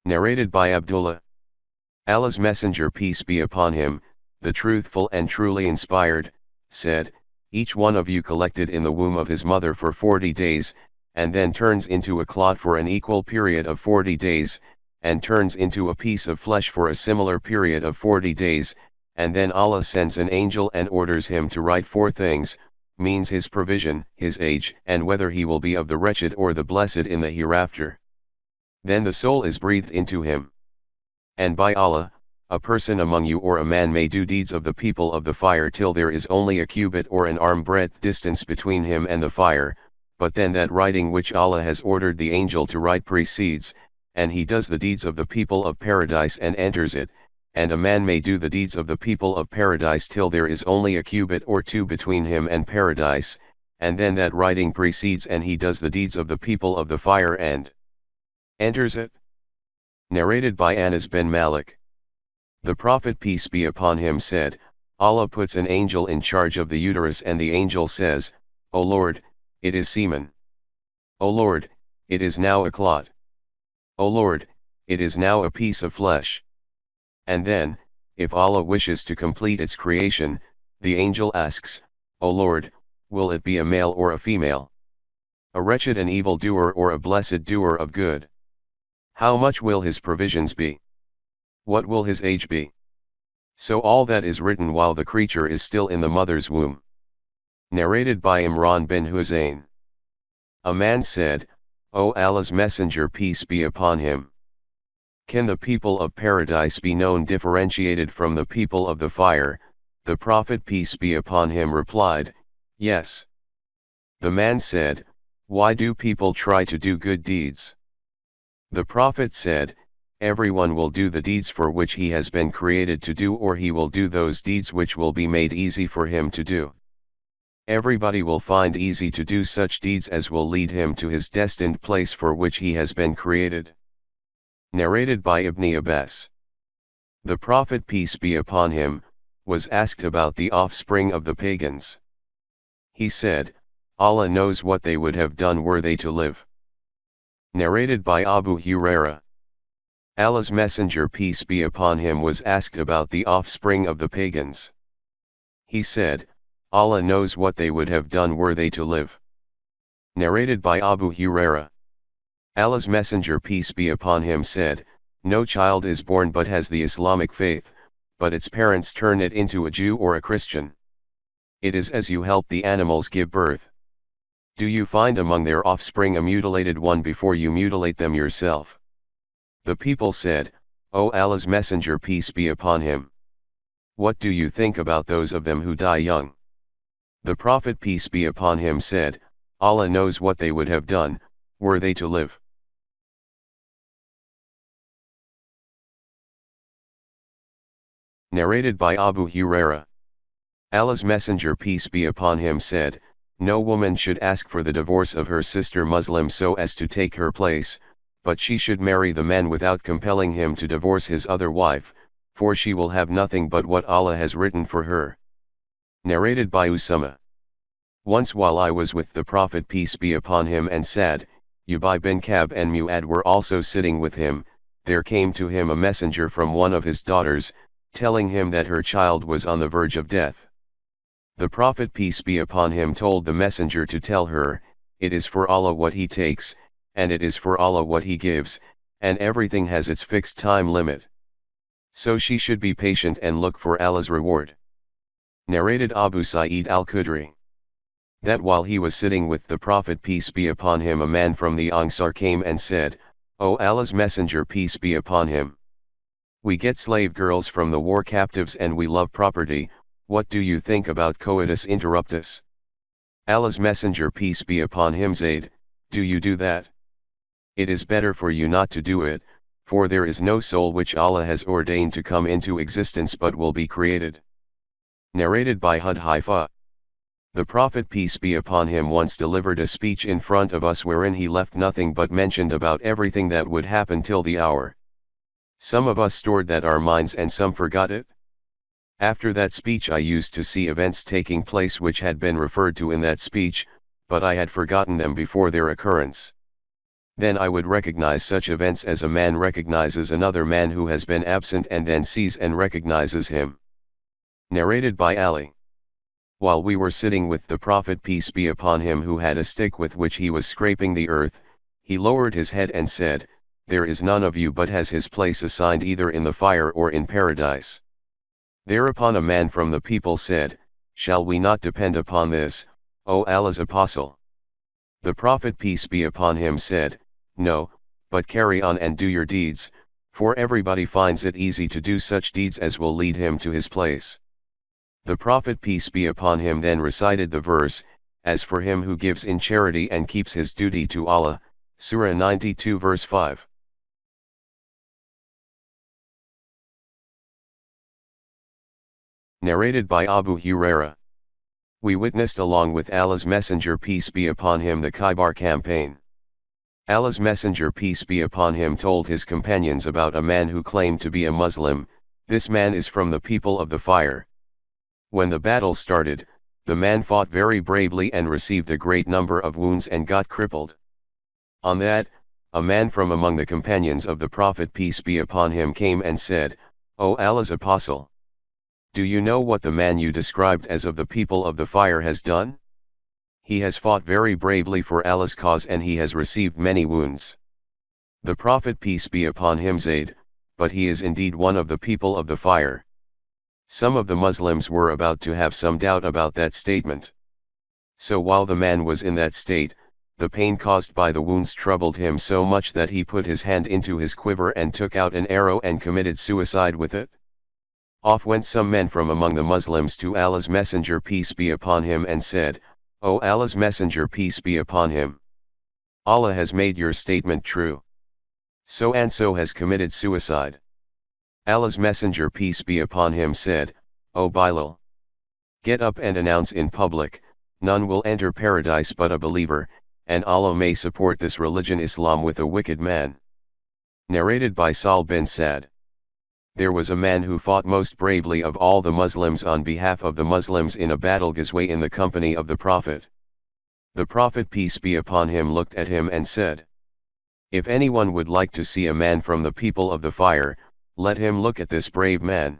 Narrated by Abdullah. Allah's Messenger, peace be upon him, the truthful and truly inspired, said, "Each one of you collected in the womb of his mother for 40 days, and then turns into a clot for an equal period of 40 days, and turns into a piece of flesh for a similar period of 40 days, and then Allah sends an angel and orders him to write 4 things, means his provision, his age, and whether he will be of the wretched or the blessed in the hereafter. Then the soul is breathed into him. And by Allah, a person among you or a man may do deeds of the people of the fire till there is only a cubit or an arm breadth distance between him and the fire, but then that writing which Allah has ordered the angel to write precedes, and he does the deeds of the people of paradise and enters it, and a man may do the deeds of the people of paradise till there is only a cubit or 2 between him and paradise, and then that writing precedes and he does the deeds of the people of the fire and enters it." Narrated by Anas bin Malik. The Prophet, peace be upon him, said, "Allah puts an angel in charge of the uterus, and the angel says, 'O Lord, it is semen. O Lord, it is now a clot. O Lord, it is now a piece of flesh.' And then, if Allah wishes to complete its creation, the angel asks, 'O Lord, will it be a male or a female? A wretched and evil doer or a blessed doer of good? How much will his provisions be? What will his age be?' So all that is written while the creature is still in the mother's womb." Narrated by Imran bin Husayn. A man said, "O Allah's Messenger, peace be upon him, can the people of paradise be known differentiated from the people of the fire?" The Prophet, peace be upon him, replied, "Yes." The man said, "Why do people try to do good deeds?" The Prophet said, "Everyone will do the deeds for which he has been created to do, or he will do those deeds which will be made easy for him to do. Everybody will find easy to do such deeds as will lead him to his destined place for which he has been created." Narrated by Ibn Abbas. The Prophet, peace be upon him, was asked about the offspring of the pagans. He said, "Allah knows what they would have done were they to live." Narrated by Abu Huraira. Allah's Messenger, peace be upon him, was asked about the offspring of the pagans. He said, "Allah knows what they would have done were they to live." Narrated by Abu Huraira. Allah's Messenger, peace be upon him, said, "No child is born but has the Islamic faith, but its parents turn it into a Jew or a Christian. It is as you help the animals give birth. Do you find among their offspring a mutilated one before you mutilate them yourself?" The people said, "O Allah's Messenger, peace be upon him, what do you think about those of them who die young?" The Prophet, peace be upon him, said, "Allah knows what they would have done, were they to live." Narrated by Abu Huraira. Allah's Messenger, peace be upon him, said, "No woman should ask for the divorce of her sister Muslim so as to take her place, but she should marry the man without compelling him to divorce his other wife, for she will have nothing but what Allah has written for her." Narrated by Usama. Once while I was with the Prophet, peace be upon him, and Sa'd, Ubay bin Ka'b and Mu'ad were also sitting with him, there came to him a messenger from one of his daughters, telling him that her child was on the verge of death. The Prophet, peace be upon him, told the messenger to tell her, "It is for Allah what he takes, and it is for Allah what he gives, and everything has its fixed time limit. So she should be patient and look for Allah's reward." Narrated Abu Sa'id al-Khudri. That while he was sitting with the Prophet, peace be upon him, a man from the Ansar came and said, "O Allah's Messenger, peace be upon him, we get slave girls from the war captives and we love property. What do you think about coitus interruptus?" Allah's Messenger, peace be upon him, said, "Do you do that? It is better for you not to do it, for there is no soul which Allah has ordained to come into existence but will be created." Narrated by Hudhaifa. The Prophet, peace be upon him, once delivered a speech in front of us wherein he left nothing but mentioned about everything that would happen till the hour. Some of us stored that our minds and some forgot it. After that speech I used to see events taking place which had been referred to in that speech, but I had forgotten them before their occurrence. Then I would recognize such events as a man recognizes another man who has been absent and then sees and recognizes him. Narrated by Ali. While we were sitting with the Prophet peace be upon him, who had a stick with which he was scraping the earth, he lowered his head and said, "There is none of you but has his place assigned either in the fire or in paradise." Thereupon a man from the people said, "Shall we not depend upon this, O Allah's apostle?" The Prophet peace be upon him said, "No, but carry on and do your deeds, for everybody finds it easy to do such deeds as will lead him to his place." The Prophet peace be upon him then recited the verse, "As for him who gives in charity and keeps his duty to Allah," Surah 92 verse 5. Narrated by Abu Huraira. We witnessed along with Allah's Messenger peace be upon him the Khaybar campaign. Allah's Messenger peace be upon him told his companions about a man who claimed to be a Muslim. "This man is from the people of the fire." When the battle started, the man fought very bravely and received a great number of wounds and got crippled. On that, a man from among the companions of the Prophet peace be upon him came and said, "O Allah's apostle, do you know what the man you described as of the people of the fire has done? He has fought very bravely for Allah's cause and he has received many wounds." The Prophet peace be upon him said, "But he is indeed one of the people of the fire." Some of the Muslims were about to have some doubt about that statement. So while the man was in that state, the pain caused by the wounds troubled him so much that he put his hand into his quiver and took out an arrow and committed suicide with it. Off went some men from among the Muslims to Allah's Messenger peace be upon him and said, "O Allah's Messenger peace be upon him, Allah has made your statement true. So and so has committed suicide." Allah's Messenger peace be upon him said, "O Bilal, get up and announce in public, none will enter paradise but a believer, and Allah may support this religion Islam with a wicked man." Narrated by Sahl bin Sa'd. There was a man who fought most bravely of all the Muslims on behalf of the Muslims in a battle ghazwa in the company of the Prophet. The Prophet peace be upon him looked at him and said, "If anyone would like to see a man from the people of the fire, let him look at this brave man."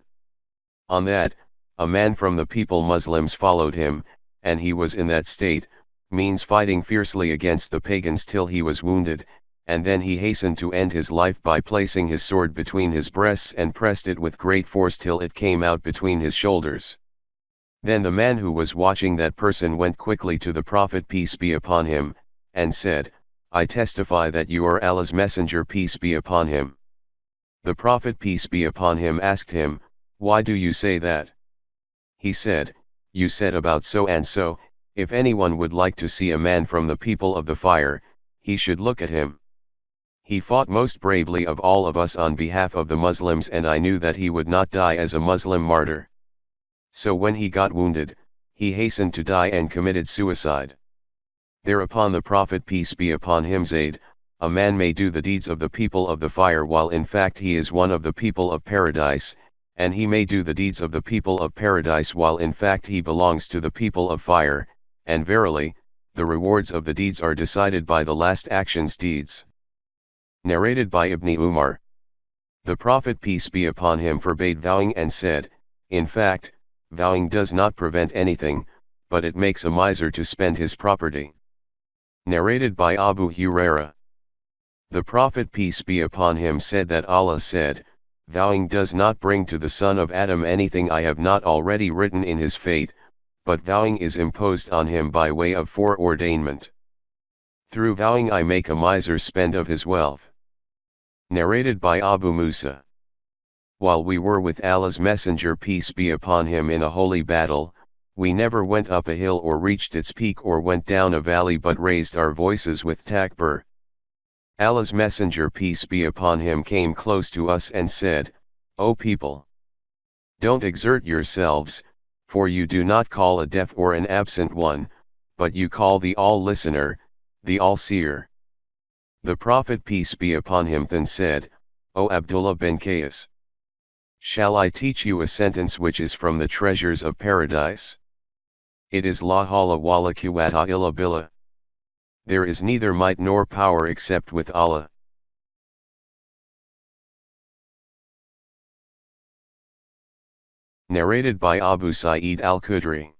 On that, a man from the people Muslims followed him, and he was in that state, means fighting fiercely against the pagans till he was wounded, and then he hastened to end his life by placing his sword between his breasts and pressed it with great force till it came out between his shoulders. Then the man who was watching that person went quickly to the Prophet peace be upon him, and said, "I testify that you are Allah's Messenger peace be upon him." The Prophet peace be upon him asked him, "Why do you say that?" He said, "You said about so and so, if anyone would like to see a man from the people of the fire, he should look at him. He fought most bravely of all of us on behalf of the Muslims, and I knew that he would not die as a Muslim martyr. So when he got wounded, he hastened to die and committed suicide." Thereupon the Prophet peace be upon him said, "A man may do the deeds of the people of the fire while in fact he is one of the people of paradise, and he may do the deeds of the people of paradise while in fact he belongs to the people of fire, and verily, the rewards of the deeds are decided by the last action's deeds." Narrated by Ibn Umar. The Prophet peace be upon him forbade vowing and said, "In fact, vowing does not prevent anything, but it makes a miser to spend his property." Narrated by Abu Huraira. The Prophet peace be upon him said that Allah said, "Vowing does not bring to the son of Adam anything I have not already written in his fate, but vowing is imposed on him by way of foreordainment. Through vowing I make a miser spend of his wealth." Narrated by Abu Musa. While we were with Allah's Messenger peace be upon him in a holy battle, we never went up a hill or reached its peak or went down a valley but raised our voices with takbir. Allah's Messenger peace be upon him came close to us and said, "O people! Don't exert yourselves, for you do not call a deaf or an absent one, but you call the all-listener, the all-seer." The Prophet peace be upon him then said, "O Abdullah bin Qais! Shall I teach you a sentence which is from the treasures of paradise? It is La hawla wala quwwata illa billah. There is neither might nor power except with Allah. Narrated by Abu Sa'id al-Khudri.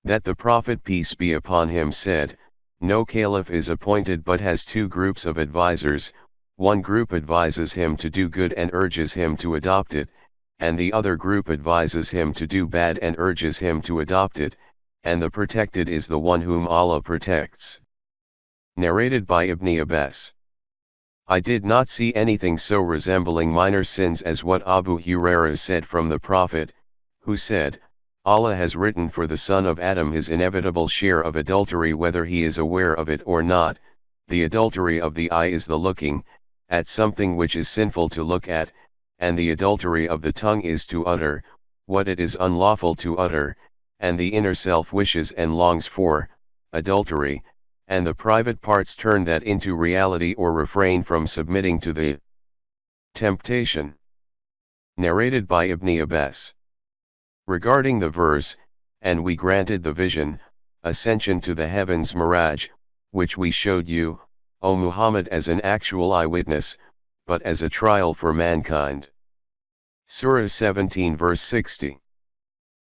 That the Prophet peace be upon him said, no caliph is appointed but has two groups of advisors, one group advises him to do good and urges him to adopt it, and the other group advises him to do bad and urges him to adopt it, and the protected is the one whom Allah protects. Narrated by Ibn Abbas. I did not see anything so resembling minor sins as what Abu Hurairah said from the Prophet, who said, Allah has written for the son of Adam his inevitable share of adultery whether he is aware of it or not. The adultery of the eye is the looking at something which is sinful to look at, and the adultery of the tongue is to utter what it is unlawful to utter, and the inner self wishes and longs for adultery, and the private parts turn that into reality or refrain from submitting to the temptation. Narrated by Ibn Abbas. Regarding the verse, and we granted the vision, ascension to the heavens mirage, which we showed you, O Muhammad, as an actual eyewitness, but as a trial for mankind. Surah 17 verse 60.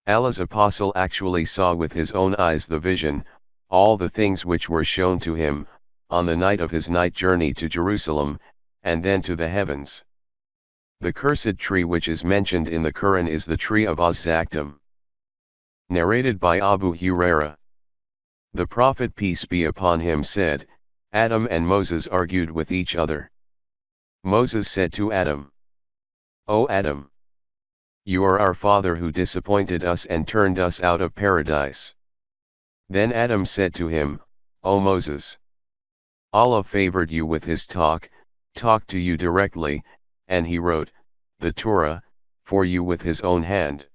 Allah's apostle actually saw with his own eyes the vision, all the things which were shown to him, on the night of his night journey to Jerusalem, and then to the heavens. The cursed tree which is mentioned in the Quran is the tree of Az-Zaktum. Narrated by Abu Hurairah. The Prophet peace be upon him said, Adam and Moses argued with each other. Moses said to Adam, O Adam! You are our father who disappointed us and turned us out of paradise. Then Adam said to him, O Moses! Allah favored you with his talked to you directly, and he wrote the Torah for you with his own hand.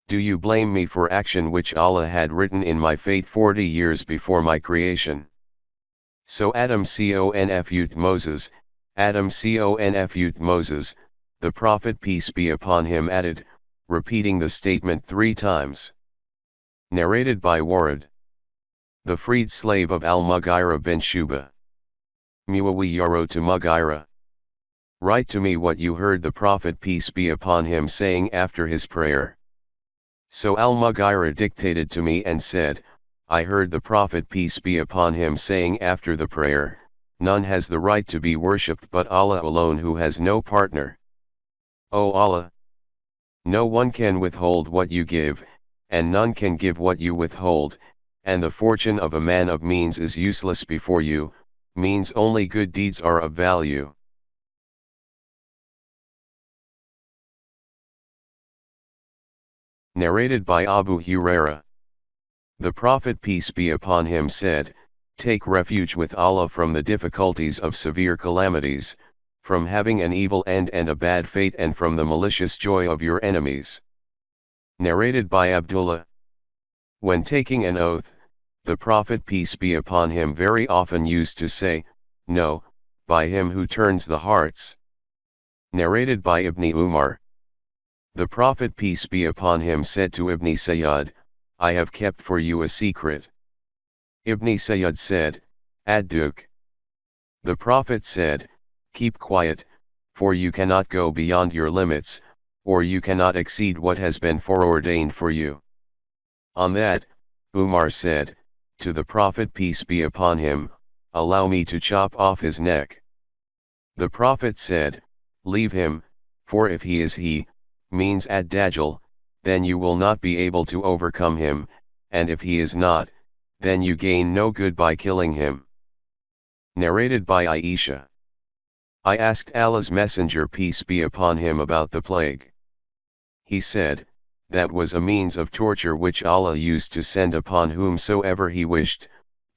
Do you blame me for action which Allah had written in my fate 40 years before my creation? So Adam confused Moses, the Prophet peace be upon him added, repeating the statement 3 times. Narrated by Warad. The freed slave of Al-Mughira bin Shuba. Muawi wrote to Mughira, write to me what you heard the Prophet peace be upon him saying after his prayer. So Al-Mughira dictated to me and said, I heard the Prophet peace be upon him saying after the prayer, none has the right to be worshipped but Allah alone who has no partner. O Allah! No one can withhold what you give, and none can give what you withhold, and the fortune of a man of means is useless before you, means only good deeds are of value. Narrated by Abu Hurairah. The Prophet peace be upon him said, take refuge with Allah from the difficulties of severe calamities, from having an evil end and a bad fate, and from the malicious joy of your enemies. Narrated by Abdullah. When taking an oath, the Prophet peace be upon him very often used to say, no, by him who turns the hearts. Narrated by Ibn Umar. The Prophet peace be upon him said to Ibn Sayyad, I have kept for you a secret. Ibn Sayyad said, Ad-Duk. The Prophet said, keep quiet, for you cannot go beyond your limits, or you cannot exceed what has been foreordained for you. On that, Umar said, to the Prophet peace be upon him, allow me to chop off his neck. The Prophet said, leave him, for if he is he, means Ad-Dajjal, then you will not be able to overcome him, and if he is not, then you gain no good by killing him. Narrated by Aisha. I asked Allah's Messenger peace be upon him about the plague. He said, that was a means of torture which Allah used to send upon whomsoever he wished,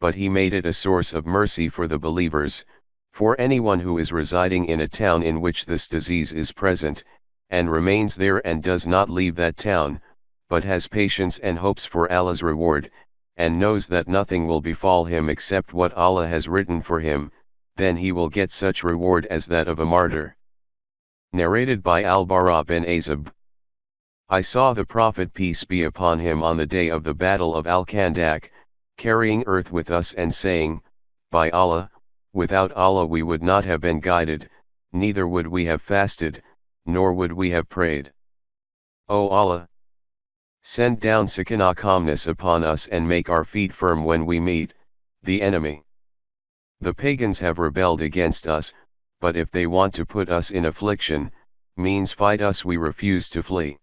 but he made it a source of mercy for the believers, for anyone who is residing in a town in which this disease is present, and remains there and does not leave that town, but has patience and hopes for Allah's reward, and knows that nothing will befall him except what Allah has written for him, then he will get such reward as that of a martyr. Narrated by Al-Bara bin Azib. I saw the Prophet peace be upon him on the day of the battle of Al-Khandaq, carrying earth with us and saying, By Allah, without Allah we would not have been guided, neither would we have fasted, nor would we have prayed. O Allah! Send down Sakinah calmness upon us and make our feet firm when we meet the enemy. The pagans have rebelled against us, but if they want to put us in affliction, means fight us, we refuse to flee.